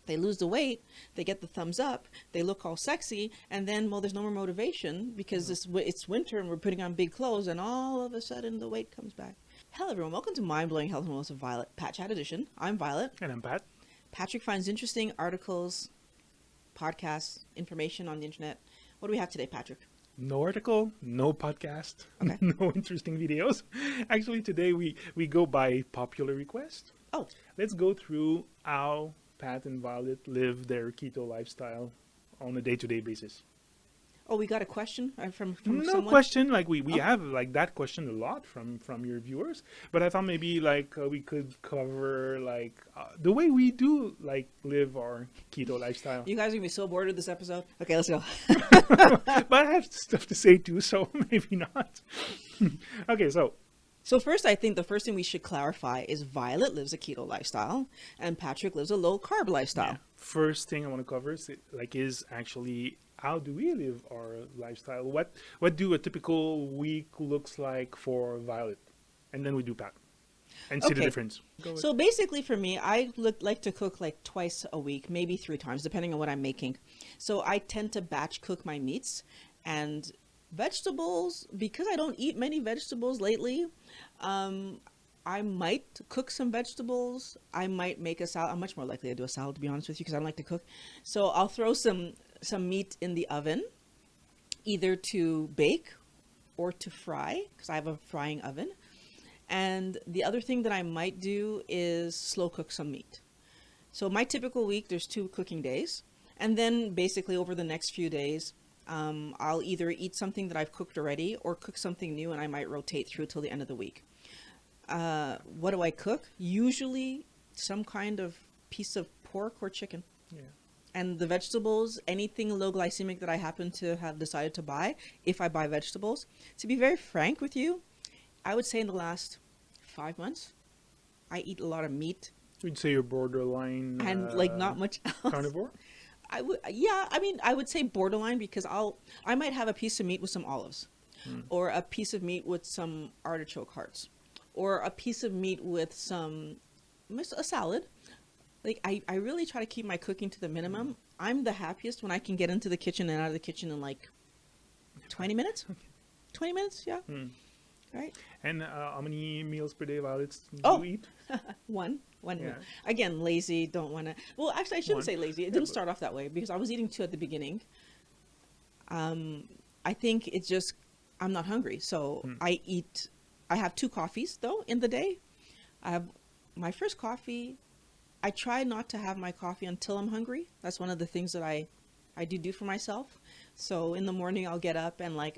They lose the weight, they get the thumbs up, they look all sexy, and then, well, there's no more motivation because it's winter and we're putting on big clothes, and all of a sudden the weight comes back. Hello, everyone. Welcome to Mind Blowing Health and Wellness with Violet, Pat Chat Edition. I'm Violet. And I'm Pat. Patrick finds interesting articles, podcasts, information on the internet. What do we have today, Patrick? No article, no podcast, Okay. no interesting videos. Actually, today we go by popular request. Oh, Let's go through how Pat and Violet live their keto lifestyle on a day-to-day basis. we got a question from No someone? question, like we have like that question a lot from your viewers, but I thought maybe like we could cover like the way we do like live our keto lifestyle. You guys are going to be so bored with this episode. Okay, let's go. But I have stuff to say too, so maybe not. Okay, So first, I think the first thing we should clarify is Violet lives a keto lifestyle and Patrick lives a low-carb lifestyle. yeah, first thing I want to cover is actually how do we live our lifestyle? What do a typical week looks like for Violet, and then we do Pat, and see the Okay. difference. So basically for me, I like to cook like twice a week, maybe 3 times, depending on what I'm making. So I tend to batch cook my meats and vegetables. Because I don't eat many vegetables lately, I might cook some vegetables. I might make a salad. I'm much more likely to do a salad, to be honest with you, because I don't like to cook. So I'll throw some meat in the oven, either to bake or to fry, because I have a frying oven. And the other thing that I might do is slow cook some meat. So my typical week, there's 2 cooking days. And then basically over the next few days, I'll either eat something that I've cooked already or cook something new, and I might rotate through till the end of the week. What do I cook? Usually some kind of piece of pork or chicken. Yeah. And the vegetables, anything low glycemic that I happen to have decided to buy, if I buy vegetables. To be very frank with you, I would say in the last 5 months, I eat a lot of meat Would say you're borderline and like not much else. carnivore. I would say borderline because I might have a piece of meat with some olives, or a piece of meat with some artichoke hearts, or a piece of meat with a salad. Like I really try to keep my cooking to the minimum. I'm the happiest when I can get into the kitchen and out of the kitchen in like 20 minutes. 20 minutes, yeah. Right. And how many meals per day, Violet, do Oh. you eat? One meal. Yeah. Again, lazy, don't want to. Well, actually, I shouldn't One. say lazy. It didn't start off that way because I was eating 2 at the beginning. I think it's just I'm not hungry, so I have 2 coffees though in the day. I have my first coffee. I try not to have my coffee until I'm hungry. That's one of the things that I do for myself. So in the morning, I'll get up and like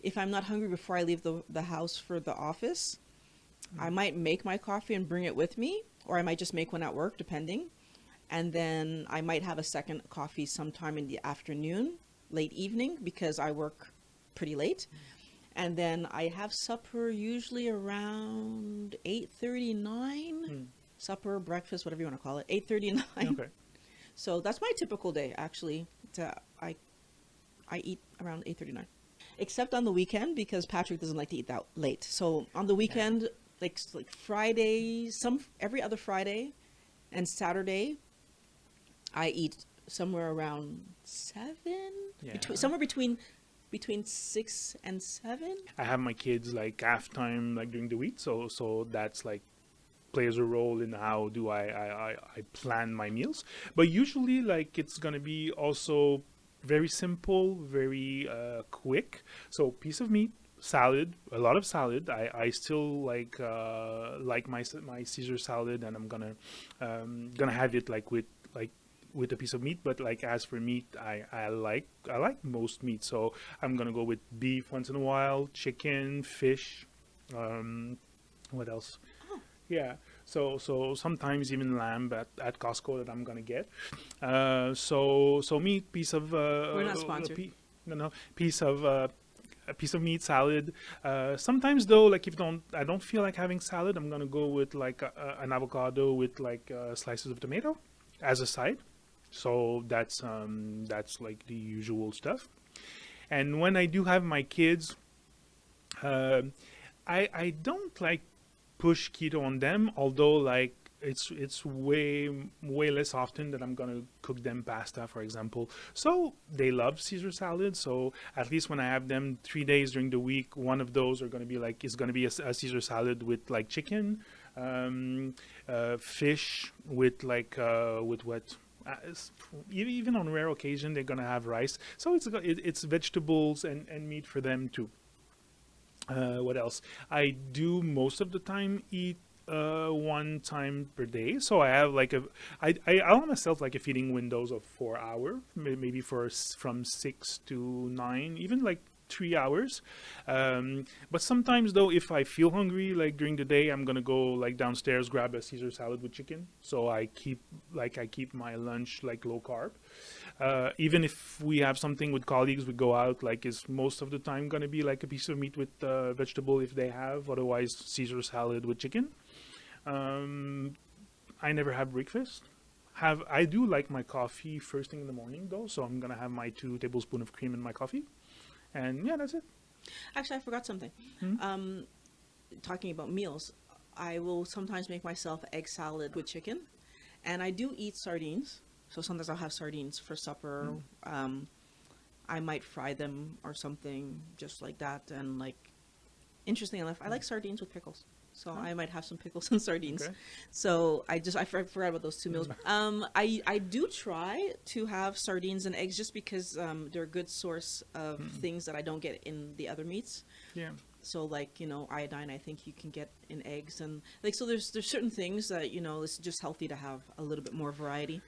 if I'm not hungry before I leave the house for the office, I might make my coffee and bring it with me, or I might just make one at work, depending. And then I might have a second coffee sometime in the afternoon, late evening, because I work pretty late. And then I have supper usually around 8:39. Supper, breakfast, whatever you want to call it, 8:39. Okay. So that's my typical day, actually. I eat around 8:39. Except on the weekend, because Patrick doesn't like to eat that late. So on the weekend, like Friday, every other Friday and Saturday, I eat somewhere around 7, Yeah. somewhere between 6 and 7. I have my kids like half time like during the week, so that's like plays a role in how do I plan my meals. But usually like it's gonna be also very simple, very quick. So piece of meat, salad, a lot of salad. I still like my Caesar salad, and I'm gonna have it like with a piece of meat. But like as for meat, I like most meat, so I'm gonna go with beef once in a while, chicken, fish. What else? Yeah, so sometimes even lamb at Costco that I'm gonna get. So meat, piece of We're not sponsored. Piece of a piece of meat, salad. Sometimes though, like if I don't feel like having salad, I'm gonna go with like an avocado with like slices of tomato as a side. So that's like the usual stuff. And when I do have my kids, I don't like push keto on them, although like it's way less often that I'm gonna cook them pasta, for example. So they love Caesar salad. So at least when I have them 3 days during the week, one of those are gonna be like is gonna be a Caesar salad with like chicken, fish with like with what. Even on rare occasion, they're gonna have rice. So it's vegetables and meat for them too. What else? I do most of the time eat one time per day. So I have like I allow myself like a feeding windows of 4 hours, maybe from 6 to 9, even like 3 hours. But sometimes though, if I feel hungry, like during the day, I'm gonna go like downstairs, grab a Caesar salad with chicken. So I keep my lunch like low carb. Even if we have something with colleagues, we go out, like is most of the time going to be like a piece of meat with vegetable if they have, otherwise Caesar salad with chicken. I never have breakfast. I do like my coffee first thing in the morning though, so I'm going to have my 2 tablespoons of cream in my coffee. And yeah, that's it. Actually, I forgot something. Talking about meals, I will sometimes make myself egg salad with chicken, and I do eat sardines. So sometimes I'll have sardines for supper. I might fry them or something just like that. And like, interesting enough, I like sardines with pickles. So I might have some pickles and sardines. Okay. So I forgot about those two meals. I do try to have sardines and eggs just because they're a good source of things that I don't get in the other meats. Yeah. So like, iodine, I think you can get in eggs, and like, so there's certain things that, it's just healthy to have a little bit more variety.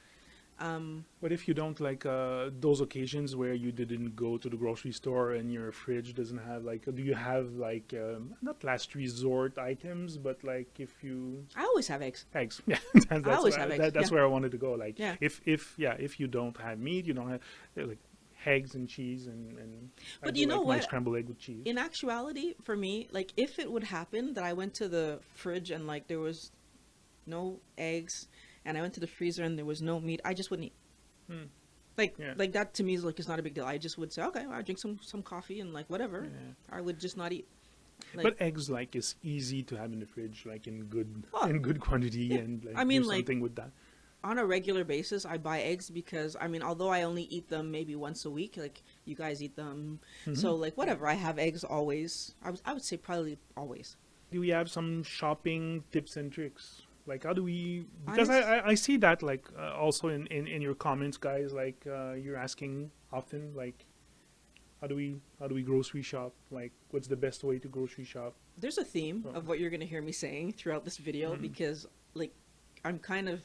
But if you don't like those occasions where you didn't go to the grocery store and your fridge doesn't have like, do you have like not last resort items, but like if you I always have eggs. eggs, yeah, that's I always have eggs. that's Yeah. where I wanted to go. Like Yeah. if you don't have meat, you don't have like eggs and cheese and I But do you know like my what? scrambled egg with cheese. In actuality, for me, like if it would happen that I went to the fridge and like there was no eggs, and I went to the freezer and there was no meat, I just wouldn't eat. Like Yeah. like that to me is like, it's not a big deal. I just would say, okay, well, I drink some coffee and like whatever. Yeah. I would just not eat. Like, But eggs like is easy to have in the fridge, like in good Well, quantity, yeah. and like I mean, do like, something with that. on a regular basis, I buy eggs because I mean, although I only eat them maybe once a week, like you guys eat them, so like whatever. I have eggs always. I would say probably always. Do we have some shopping tips and tricks? Like how do we? Because Honest- I see that like also in your comments, guys. Like you're asking often like how do we grocery shop? Like what's the best way to grocery shop? There's a theme Oh. of what you're going to hear me saying throughout this video because like I'm kind of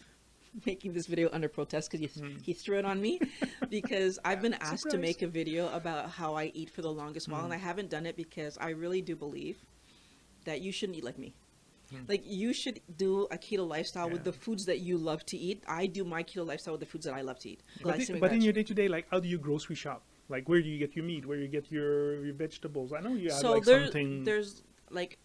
making this video under protest because he threw it on me because I've been asked to Surprise. make a video about how I eat for the longest while, and I haven't done it because I really do believe that you shouldn't eat like me. Like you should do a keto lifestyle with Yeah. the foods that you love to eat. I do my keto lifestyle with the foods that I love to eat. But Glycemic in veg. your day to day, like how do you grocery shop? Like where do you get your meat? Where you get your vegetables? I know you have So like there, something. there's like,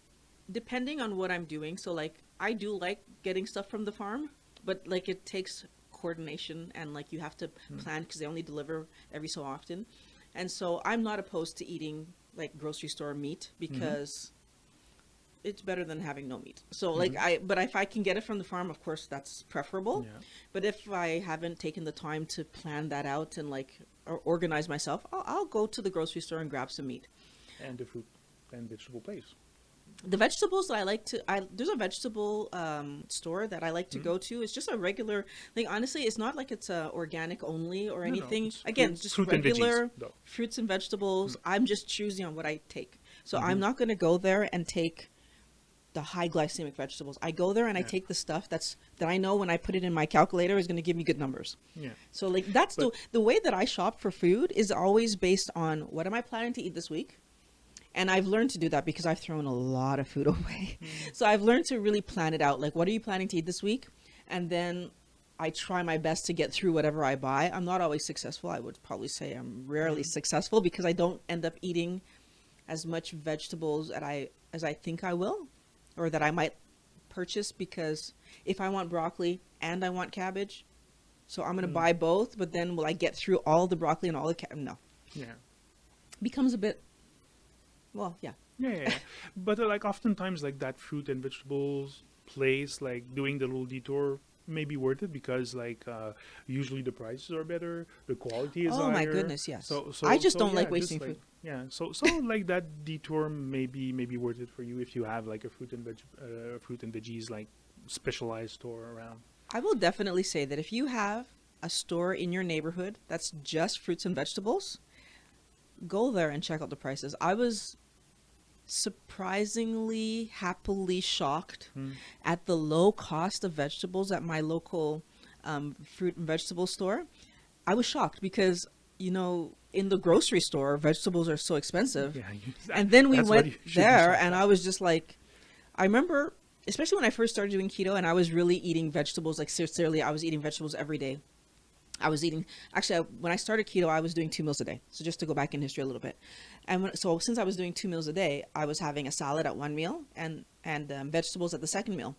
depending on what I'm doing. So like, I do like getting stuff from the farm, but like it takes coordination and like you have to plan because they only deliver every so often. And so I'm not opposed to eating like grocery store meat because it's better than having no meat. So like but if I can get it from the farm, of course that's preferable. Yeah. But if I haven't taken the time to plan that out and like or organize myself, I'll go to the grocery store and grab some meat. And the fruit and vegetable place. The vegetables that I like to, there's a vegetable store that I like to go to. It's just a regular, like honestly, it's not like it's organic only or No, anything. it's Again, fruit- just fruit and regular veggies, though. fruits and vegetables. I'm just choosing on what I take. So I'm not going to go there and take the high glycemic vegetables. I go there and I Yeah. take the stuff that I know when I put it in my calculator is going to give me good numbers. Yeah. So like that's the way that I shop for food is always based on what am I planning to eat this week? And I've learned to do that because I've thrown a lot of food away. So I've learned to really plan it out. Like, what are you planning to eat this week? And then I try my best to get through whatever I buy. I'm not always successful. I would probably say I'm rarely successful because I don't end up eating as much vegetables as I think I will, or that I might purchase, because if I want broccoli and I want cabbage, so I'm going to buy both, but then will I get through all the broccoli and all the cabbage? No. Yeah. Becomes a bit, well, yeah, Yeah, yeah, yeah. But like oftentimes, like that fruit and vegetables place, like doing the little detour may be worth it because usually the prices are better, the quality is Oh my higher. goodness, yes. So I so just so don't yeah, like just wasting like food. yeah. So like that detour may be worth it for you if you have like a fruit and veggies like specialized store around. I will definitely say that if you have a store in your neighborhood that's just fruits and vegetables, go there and check out the prices. I was surprisingly happily shocked Hmm. at the low cost of vegetables at my local fruit and vegetable store. I was shocked because, in the grocery store, vegetables are so expensive. Yeah, And then we that's what went you should be there, shocked and at. I was just like, I remember, especially when I first started doing keto and I was really eating vegetables, like sincerely, I was eating vegetables every day. I was eating, actually, when I started keto, I was doing 2 meals a day. So just to go back in history a little bit. So since I was doing 2 meals a day, I was having a salad at one meal and vegetables at the second meal.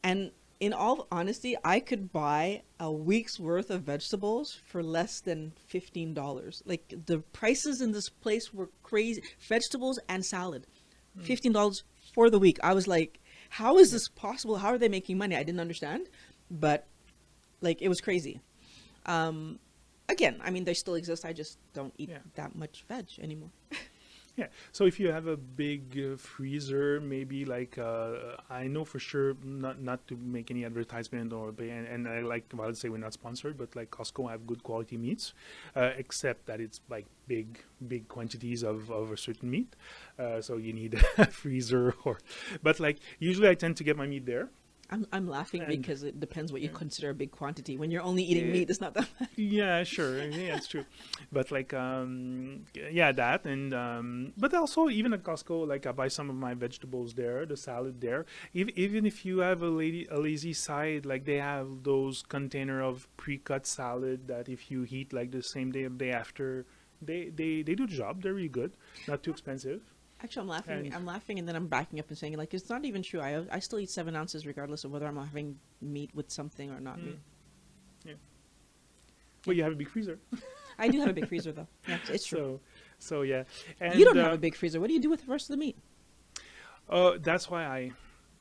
And in all honesty, I could buy a week's worth of vegetables for less than $15. Like the prices in this place were crazy. Vegetables and salad, Hmm. $15 for the week. I was like, how is Yeah, this possible? How are they making money? I didn't understand, but like it was crazy. Um, Again, I mean, they still exist. I just don't eat yeah. that much veg anymore. Yeah. So if you have a big freezer, maybe I know for sure not to make any advertisement and I like well, let's say we're not sponsored, but like Costco have good quality meats, except that it's like big quantities of a certain meat, so you need a freezer but like usually I tend to get my meat there I'm laughing and. because it depends what you Yeah. consider a big quantity. When you're only eating Eh, meat, it's not that much. yeah, sure. Yeah, it's true. But yeah, that and but also even at Costco, like I buy some of my vegetables there, the salad there. Even if you have a lazy side, like they have those container of pre-cut salad that if you heat like the same day or day after, they do the job. They're really good, not too expensive, Actually, I'm laughing. and I'm laughing, and then I'm backing up and saying, like, it's not even true. I still eat 7 ounces regardless of whether I'm having meat with something or not mm, meat. yeah. Yeah, Well, you have a big freezer, I do have a big freezer though. Yeah, it's true. so yeah, You and don't have a big freezer. What do you do with the rest of the meat? that's why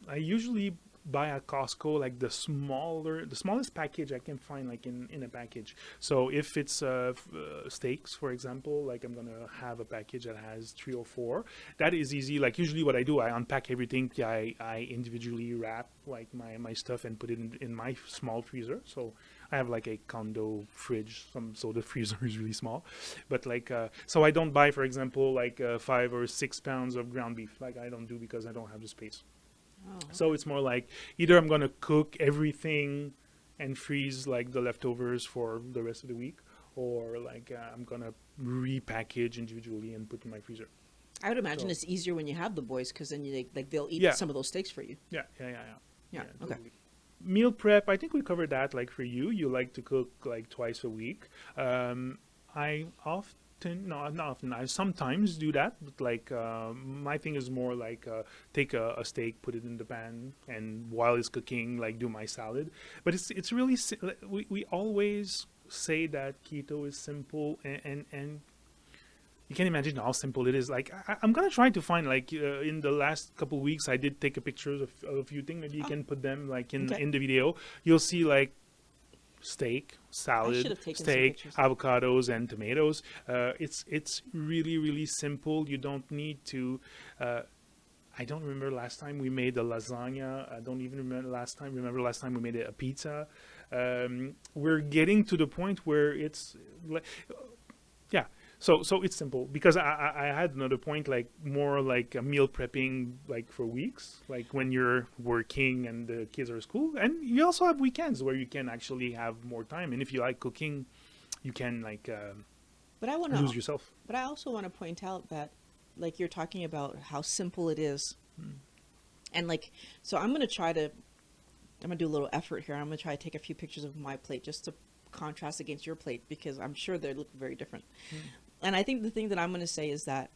I usually buy at Costco like the smallest package I can find like in a package. So if it's steaks, for example, like I'm gonna have a package that has three or four. That is easy. Like usually what I do, I unpack everything. I individually wrap like my stuff and put it in my small freezer. So I have like a condo fridge, so the freezer is really small. But so I don't buy, for example, 5 or 6 pounds of ground beef. Like I don't do because I don't have the space. Oh, So okay. it's more like either I'm gonna cook everything and freeze like the leftovers for the rest of the week, or I'm gonna repackage individually and put in my freezer. I would imagine So it's easier when you have the boys because then like they'll eat yeah, some of those steaks for you. yeah, Yeah. Okay. totally. Meal prep. I think we covered that. Like for you, you like to cook like twice a week. I often, no, not often. I sometimes do that, but my thing is more take a steak, put it in the pan, and while it's cooking, like do my salad. But it's really we always say that keto is simple and you can imagine how simple it is. Like I'm gonna try to find in the last couple weeks, I did take a pictures of a few things. Maybe you Oh, can put them like okay. in the video. You'll see like steak, I should salad, have taken some steak, pictures. avocados, and tomatoes. It's really simple. You don't need to. I don't remember last time we made a lasagna. I don't even remember last time we made a pizza. We're getting to the point where it's like yeah, so it's simple because I had another point like more like a meal prepping like for weeks like when you're working and the kids are at school, and you also have weekends where you can actually have more time, and if you like cooking you can But I want to, lose yourself. but I also want to point out that, like, you're talking about how simple it is, Mm. and like, so I'm gonna do a little effort here. I'm gonna try to take a few pictures of my plate just to contrast against your plate because I'm sure they look very different. Mm. And I think the thing that I'm gonna say is that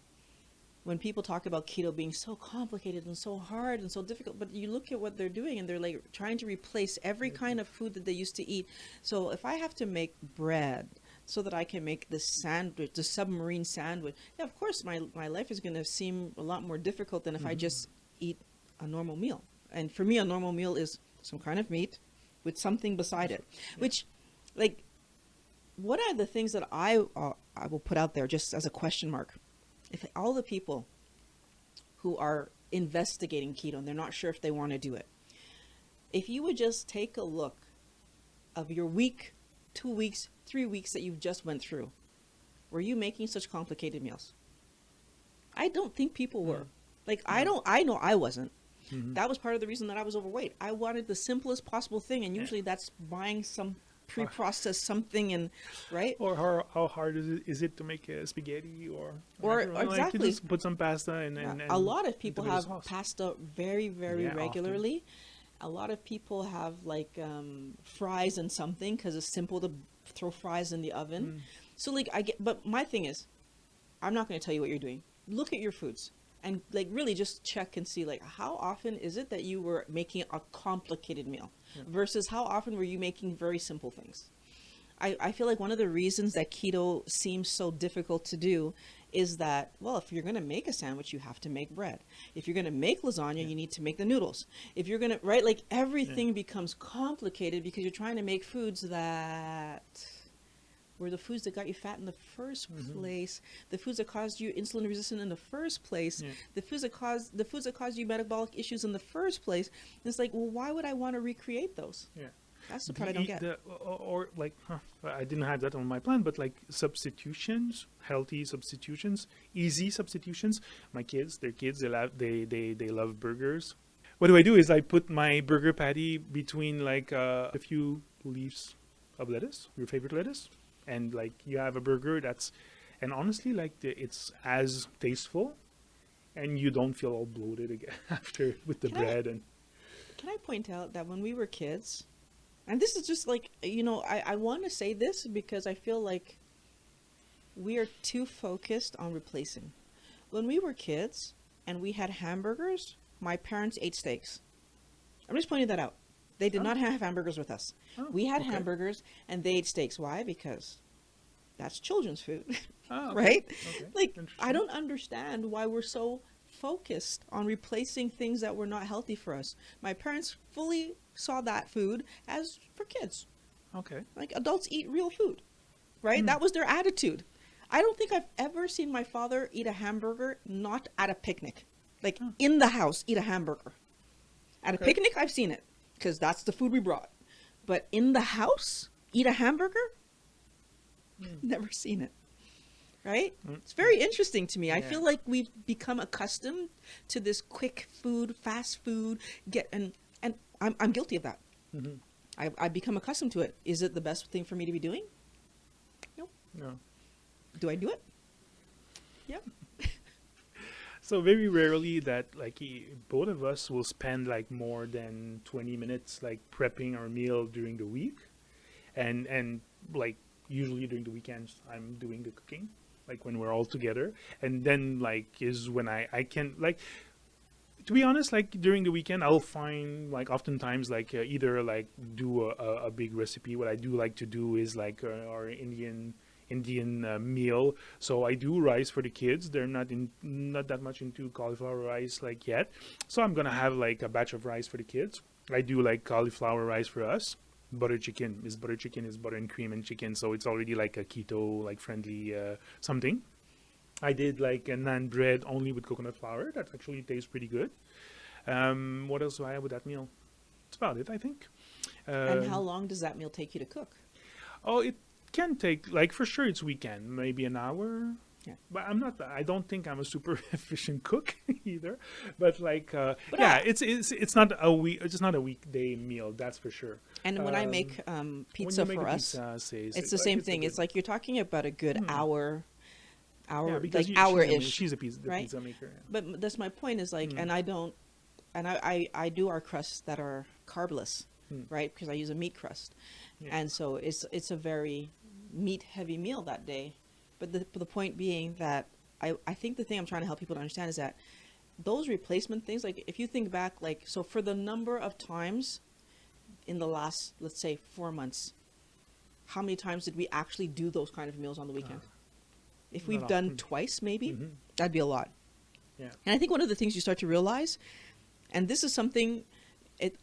when people talk about keto being so complicated and so hard and so difficult, but you look at what they're doing and they're like trying to replace every kind of food that they used to eat. So if I have to make bread so that I can make this sandwich, the submarine sandwich. Yeah, of course, my life is going to seem a lot more difficult than if I just eat a normal meal. And for me, a normal meal is some kind of meat with something beside it, which, like, what are the things that I will put out there just as a question mark? If all the people who are investigating keto and they're not sure if they want to do it, if you would just take a look of your week, 2 weeks, 3 weeks that you've just went through, were you making such complicated meals? I don't think people were. Like, I know I wasn't. That was part of the reason that I was overweight. I wanted the simplest possible thing, and usually that's buying some pre-processed something, and right. Or how hard is it to make a spaghetti or like exactly. you just put some pasta and A lot of people have sauce. pasta very, very regularly. Often. A lot of people have like fries and something because it's simple to throw fries in the oven. So like but my thing is, I'm not going to tell you what you're doing. Look at your foods and like really just check and see like how often is it that you were making a complicated meal versus how often were you making very simple things. I feel like one of the reasons that keto seems so difficult to do is that, well, if you're going to make a sandwich, you have to make bread. If you're going to make lasagna, you need to make the noodles. If you're going to, right, like everything becomes complicated because you're trying to make foods that were the foods that got you fat in the first place, the foods that caused you insulin resistant in the first place, the foods that caused you metabolic issues in the first place. And it's like, well, why would I want to recreate those? Yeah. That's the part I don't get. Or like, I didn't have that on my plan, but like substitutions, healthy substitutions, easy substitutions. My kids, they love burgers. What do is I put my burger patty between like a few leaves of lettuce, your favorite lettuce, and like you have a burger and honestly, like it's as tasteful, and you don't feel all bloated again after with the bread. Can I point out that when we were kids? And this is just like, I want to say this because I feel like we are too focused on replacing. When we were kids and we had hamburgers, my parents ate steaks. I'm just pointing that out. They did not have hamburgers with us. We had hamburgers and they ate steaks. Why? Because that's children's food, right? Okay. Like, I don't understand why we're so focused on replacing things that were not healthy for us. My parents fully saw that food as for kids. Okay. Like adults eat real food, right? That was their attitude. I don't think I've ever seen my father eat a hamburger not at a picnic. Like in the house, eat a hamburger. At a picnic, I've seen it because that's the food we brought. But in the house, eat a hamburger? Never seen it. Right? It's very interesting to me. I feel like we've become accustomed to this quick food, fast food, and I'm guilty of that. I've become accustomed to it. Is it the best thing for me to be doing? Nope. No. Do I do it? Yep. So very rarely that like both of us will spend like more than 20 minutes like prepping our meal during the week, and like usually during the weekends I'm doing the cooking. Like when we're all together, and then like is when I can like, to be honest, like during the weekend I'll find like oftentimes like either like do a big recipe. What I do like to do is like our Indian meal. So I do rice for the kids. They're not that much into cauliflower rice like yet. So I'm gonna have like a batch of rice for the kids. I do like cauliflower rice for us. Butter chicken is butter and cream and chicken, so it's already like a keto like friendly something. I did like a naan bread only with coconut flour. That actually tastes pretty good. What else do I have with that meal? That's about it, I think. And how long does that meal take you to cook? Oh, it can take like for sure it's weekend, maybe an hour. Yeah. But I don't think I'm a super efficient cook either. But like, it's not a week. It's not a weekday meal. That's for sure. And when I make pizza for us, it's the same thing. It's like you're talking about a good hour, like hour-ish. She's a pizza maker. Yeah. But that's my point. Is like, and I do our crusts that are carbless, right? Because I use a meat crust, and so it's a very meat-heavy meal that day. But the point being that I think the thing I'm trying to help people to understand is that those replacement things, like if you think back, like, so for the number of times in the last, let's say 4 months, how many times did we actually do those kind of meals on the weekend? If Not we've done often. twice, maybe, Hmm. that'd be a lot. Yeah. And I think one of the things you start to realize, and this is something,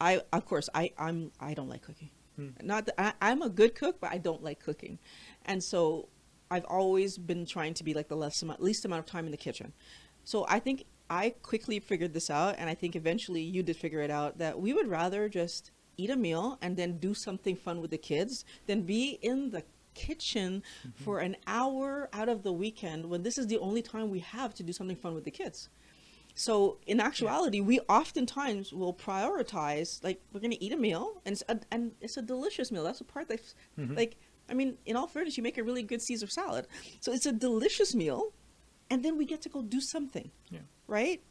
I of course I don't like cooking. Mm. Not that I'm a good cook, but I don't like cooking, and so I've always been trying to be like the least amount of time in the kitchen. So I think I quickly figured this out, and I think eventually you did figure it out, that we would rather just eat a meal and then do something fun with the kids than be in the kitchen for an hour out of the weekend when this is the only time we have to do something fun with the kids. So in Yeah. actuality, we oftentimes will prioritize, like, we're going to eat a meal, and it's a delicious meal. That's the part that's Hmm. like, I mean, in all fairness, you make a really good Caesar salad. So it's a delicious meal, and then we get to go do something, Yeah. right?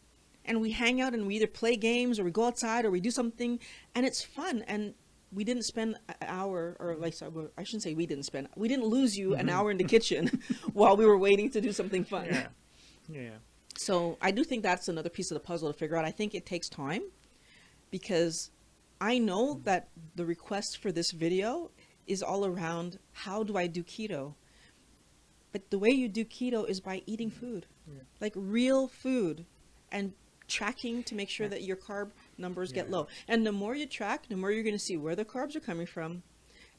And we hang out and we either play games or we go outside or we do something, and it's fun. And we didn't spend an hour, or like, so I shouldn't say we didn't lose you an Hmm. hour in the kitchen while we were waiting to do something fun. Yeah. Yeah. So I do think that's another piece of the puzzle to figure out. I think it takes time, because I know that the request for this video is all around, how do I do keto? But the way you do keto is by eating food, Yeah. like real food, and tracking to make sure Yeah. that your carb numbers get Yeah. low. And the more you track, the more you're going to see where the carbs are coming from.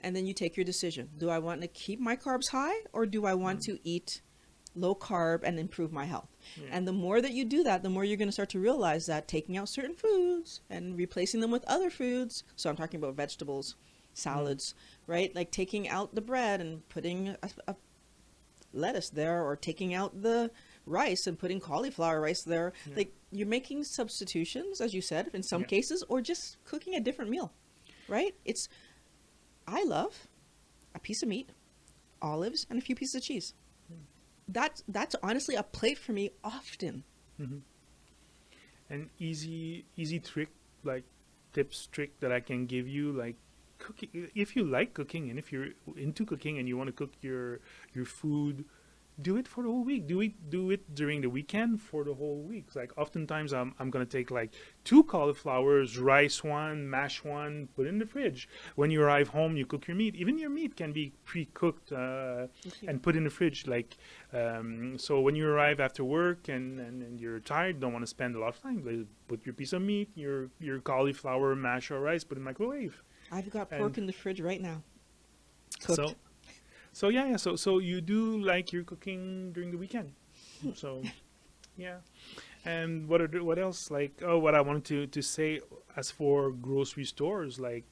And then you take your decision. Do I want to keep my carbs high, or do I want to eat low carb and improve my health? Yeah. And the more that you do that, the more you're going to start to realize that taking out certain foods and replacing them with other foods. So I'm talking about vegetables, salads, right? Like taking out the bread and putting a lettuce there, or taking out the rice and putting cauliflower rice there. Yeah. Like, you're making substitutions, as you said, in some Yeah. cases, or just cooking a different meal, right? I love a piece of meat, olives, and a few pieces of cheese. That's honestly a plate for me often. Hmm. An easy trick, like tips trick that I can give you, like cooking. If you like cooking and if you're into cooking and you want to cook your food, do it for the whole week. Do it during the weekend for the whole week. Like oftentimes I'm gonna take like 2 cauliflowers, rice one, mash one, put in the fridge. When you arrive home, you cook your meat. Even your meat can be pre-cooked and put in the fridge. Like so when you arrive after work and you're tired, don't want to spend a lot of time, like, put your piece of meat, your cauliflower, mash or rice, put in the microwave. I've got And pork in the fridge right now, cooked. So you do like your cooking during the weekend. So yeah. And what else? Like, oh, what I wanted to say, as for grocery stores, like,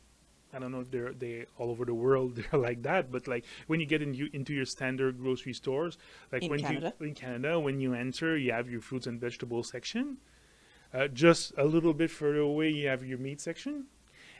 I don't know if they all over the world they're like that, but like when you get into your standard grocery stores, like In when Canada? you in Canada, when you enter, you have your fruits and vegetables section. Just a little bit further away, you have your meat section.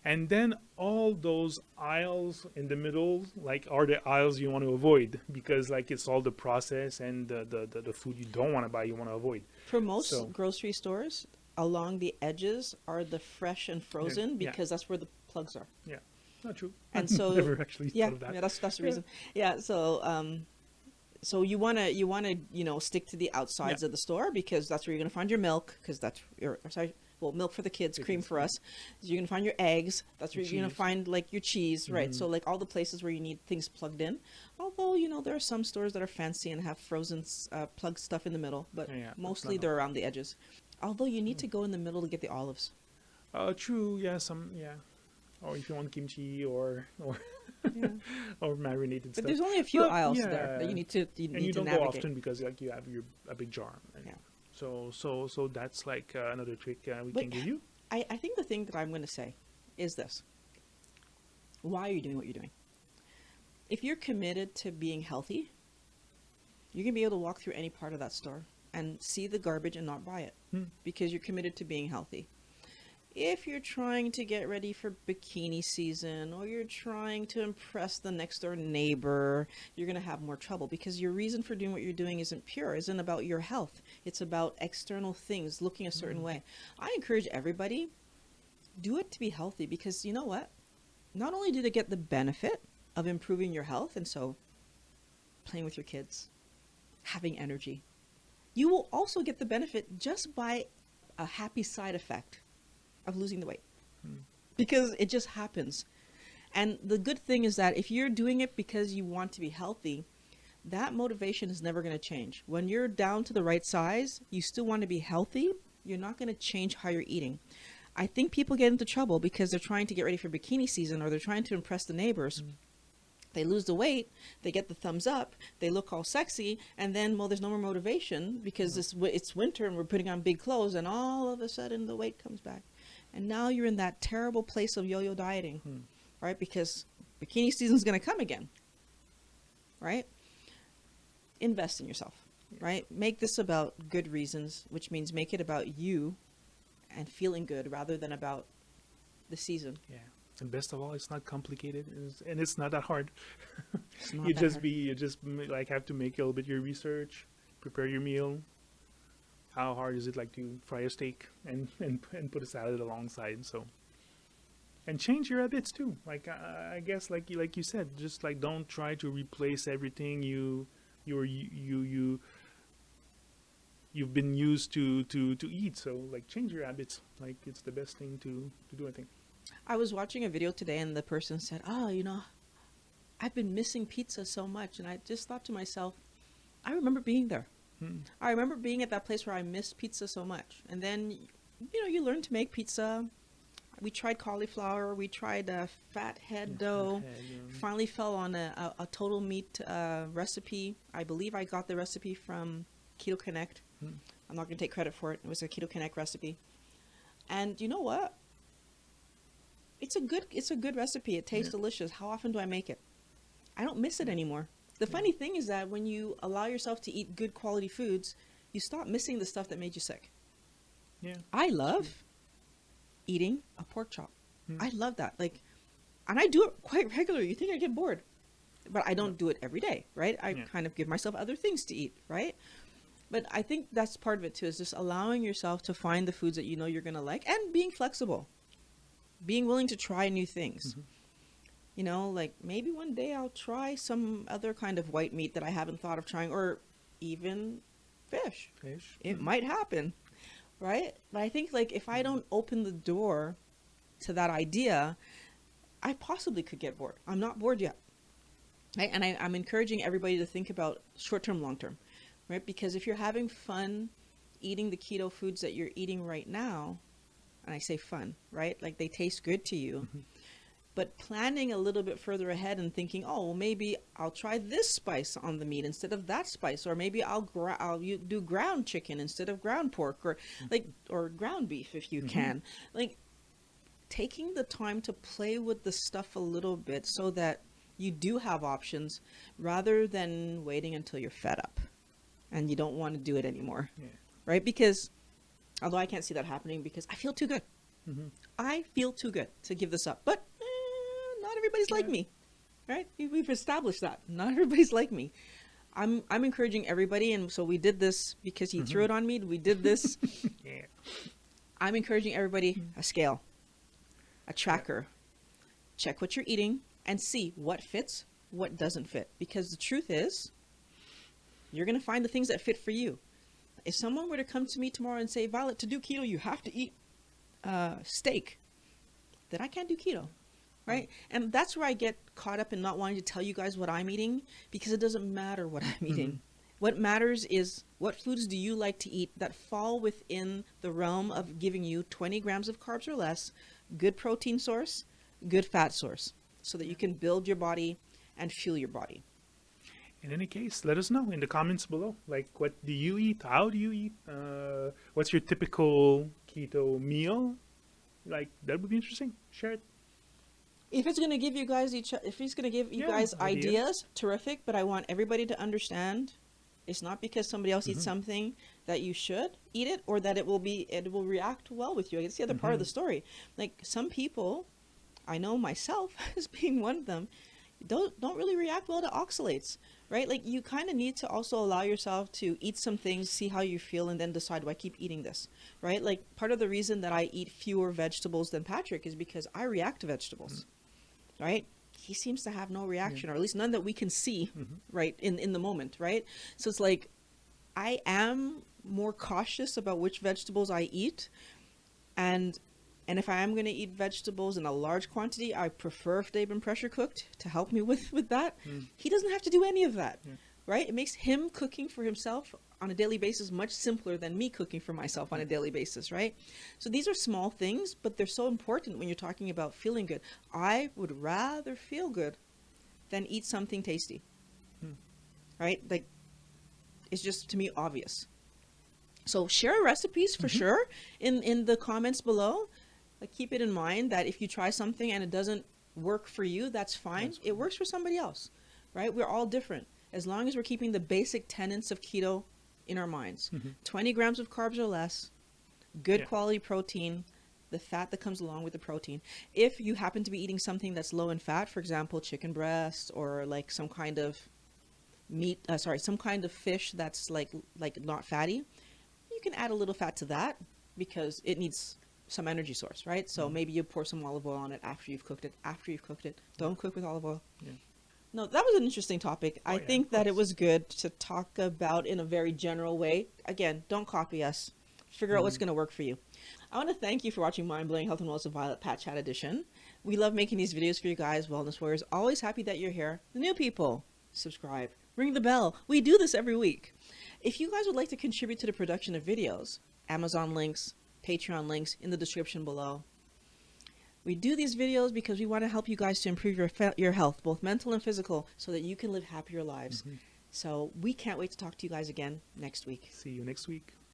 And then all those aisles in the middle, like, are the aisles you want to avoid, because like it's all the process and the food you don't want to buy, you want to avoid. For most So grocery stores, along the edges are the fresh and frozen, yeah, because that's where the plugs are. yeah, not true. And so, Never actually yeah, thought of that. yeah, that's the Yeah. reason. Yeah, so you wanna stick to the outsides Yeah. of the store, because that's where you're gonna find your milk, because that's your, or sorry, well, milk for the kids, cream Chickens, for yeah. us. So you're gonna find your eggs. That's where Your you're gonna cheese. find like your cheese, right? Mhm. So like all the places where you need things plugged in. Although there are some stores that are fancy and have frozen plug stuff in the middle, but Yeah, that's mostly not- they're around the edges. Although you need to go in the middle to get the olives. True. Yeah, yeah. Or if you want kimchi or Yeah. or marinated But stuff. there's only a few Well, aisles yeah. there that you need to And you don't go navigate. often because like you have a big jar. And Yeah. So that's like another trick we But can give you. I think the thing that I'm going to say is this. Why are you doing what you're doing? If you're committed to being healthy, you're going to be able to walk through any part of that store and see the garbage and not buy it, because you're committed to being healthy. If you're trying to get ready for bikini season, or you're trying to impress the next door neighbor, you're going to have more trouble, because your reason for doing what you're doing isn't pure, isn't about your health. It's about external things, looking a certain way. I encourage everybody, do it to be healthy, because you know what? Not only do they get the benefit of improving your health, and so playing with your kids, having energy, you will also get the benefit just by a happy side effect of losing the weight, because it just happens. And the good thing is that if you're doing it because you want to be healthy, that motivation is never going to change. When you're down to the right size, you still want to be healthy. You're not going to change how you're eating. I think people get into trouble because they're trying to get ready for bikini season, or they're trying to impress the neighbors. They lose the weight, they get the thumbs up, they look all sexy, and then, well, there's no more motivation because it's winter and we're putting on big clothes, and all of a sudden the weight comes back. And now you're in that terrible place of yo-yo dieting, right? Because bikini season's going to come again, right? Invest in yourself, right? Make this about good reasons, which means make it about you and feeling good rather than about the season. Yeah. And best of all, it's not complicated, and it's not that hard. It's not You that just hard. be, you just like have to make a little bit your research, prepare your meal. How hard is it like to fry a steak and put a salad alongside? So, and change your habits too. Like I guess like you said, just like don't try to replace everything you've been used to eat. So like change your habits. Like it's the best thing to do, I think. I was watching a video today and the person said, "Oh, I've been missing pizza so much." And I just thought to myself, I remember being there. Hmm. I remember being at that place where I missed pizza so much. And then, you learn to make pizza. We tried cauliflower. We tried fat head dough. Finally fell on a total meat recipe. I believe I got the recipe from Keto Connect. I'm not going to take credit for it. It was a Keto Connect recipe. And you know what? It's a good recipe. It tastes delicious. How often do I make it? I don't miss it anymore. The funny thing is that when you allow yourself to eat good quality foods, you stop missing the stuff that made you sick. Yeah. I love eating a pork chop. Hmm. I love that. And I do it quite regularly. You think I get bored, but I don't do it every day, right? I kind of give myself other things to eat, right? But I think that's part of it too, is just allowing yourself to find the foods that you know you're going to like, and being flexible, being willing to try new things. Like maybe one day I'll try some other kind of white meat that I haven't thought of trying, or even fish. It might happen, right? But I think like if I don't open the door to that idea, I possibly could get bored. I'm not bored yet. Right? And I'm encouraging everybody to think about short-term, long-term, right? Because if you're having fun eating the keto foods that you're eating right now, and I say fun, right? Like they taste good to you, but planning a little bit further ahead and thinking, oh, well, maybe I'll try this spice on the meat instead of that spice, or maybe I'll do ground chicken instead of ground pork, or ground beef if you can. Like taking the time to play with the stuff a little bit so that you do have options rather than waiting until you're fed up and you don't want to do it anymore, right? Because although I can't see that happening because I feel too good. I feel too good to give this up, but not everybody's like me, right? We've established that not everybody's like me. I'm encouraging everybody, and so we did this because he threw it on me. We did this. I'm encouraging everybody a scale, a tracker. Check what you're eating and see what fits, what doesn't fit. Because the truth is, you're going to find the things that fit for you. If someone were to come to me tomorrow and say, Violet, to do keto, you have to eat steak, then I can't do keto, right? And that's where I get caught up in not wanting to tell you guys what I'm eating, because it doesn't matter what I'm eating. What matters is what foods do you like to eat that fall within the realm of giving you 20 grams of carbs or less, good protein source, good fat source, so that you can build your body and fuel your body. In any case, let us know in the comments below. Like, what do you eat? How do you eat? What's your typical keto meal? Like, that would be interesting. Share it. If it's going to give you guys if he's going to give you guys ideas, terrific. But I want everybody to understand, it's not because somebody else eats something that you should eat it, or that it will react well with you. It's the other part of the story. Like some people, I know myself as being one of them, don't really react well to oxalates, right? Like you kind of need to also allow yourself to eat some things, see how you feel, and then decide, do I keep eating this, right? Like part of the reason that I eat fewer vegetables than Patrick is because I react to vegetables, right? He seems to have no reaction, or at least none that we can see, right, in the moment, right? So it's like I am more cautious about which vegetables I eat, and And if I am going to eat vegetables in a large quantity, I prefer if they've been pressure cooked to help me with that. He doesn't have to do any of that, right? It makes him cooking for himself on a daily basis much simpler than me cooking for myself on a daily basis, right? So these are small things, but they're so important when you're talking about feeling good. I would rather feel good than eat something tasty, right? Like, it's just, to me, obvious. So share recipes for sure in the comments below. Like, keep it in mind that if you try something and it doesn't work for you, that's fine. It works for somebody else, right? We're all different. As long as we're keeping the basic tenets of keto in our minds. 20 grams of carbs or less, good quality protein, the fat that comes along with the protein. If you happen to be eating something that's low in fat, for example, chicken breast or like some kind of meat, some kind of fish that's like not fatty, you can add a little fat to that because it needs some energy source, right? So maybe you pour some olive oil on it after you've cooked it. Don't cook with olive oil. No, that was an interesting topic. I think that it was good to talk about in a very general way. Again, don't copy us. Figure out what's going to work for you. I want to thank you for watching Mind Blowing Health and Wellness of Violet Pat Chat Edition. We love making these videos for you guys, Wellness Warriors. Always happy that you're here. The new people, subscribe, ring the bell. We do this every week. If you guys would like to contribute to the production of videos, Amazon links, Patreon links in the description below. We do these videos because we want to help you guys to improve your health, both mental and physical, so that you can live happier lives. So we can't wait to talk to you guys again next week. See you next week.